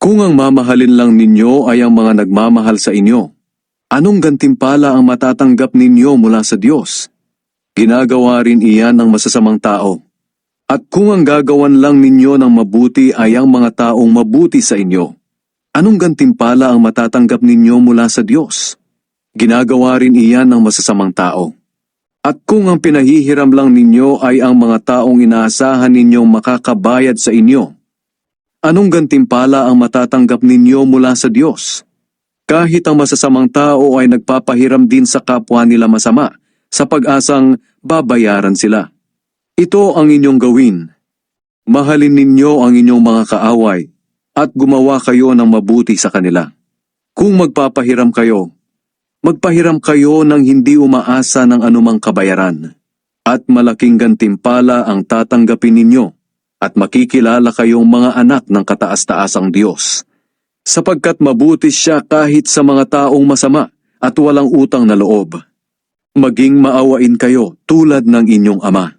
Kung ang mamahalin lang ninyo ay ang mga nagmamahal sa inyo, anong gantimpala ang matatanggap ninyo mula sa Diyos? Ginagawa rin iyan ng masasamang tao. At kung ang gagawan lang ninyo ng mabuti ay ang mga taong mabuti sa inyo, anong gantimpala ang matatanggap ninyo mula sa Diyos? Ginagawa rin iyan ng masasamang tao. At kung ang pinahihiram lang ninyo ay ang mga taong inaasahan ninyong makakabayad sa inyo, anong gantimpala ang matatanggap ninyo mula sa Diyos? Kahit ang masasamang tao ay nagpapahiram din sa kapwa nila masama, sa pag-asang babayaran sila. Ito ang inyong gawin. Mahalin ninyo ang inyong mga kaaway at gumawa kayo ng mabuti sa kanila. Kung magpapahiram kayo, magpahiram kayo ng hindi umaasa ng anumang kabayaran, at malaking gantimpala ang tatanggapin ninyo, at makikilala kayong mga anak ng kataas-taasang Diyos. Sapagkat mabuti siya kahit sa mga taong masama at walang utang na loob. Maging maawain kayo tulad ng inyong Ama.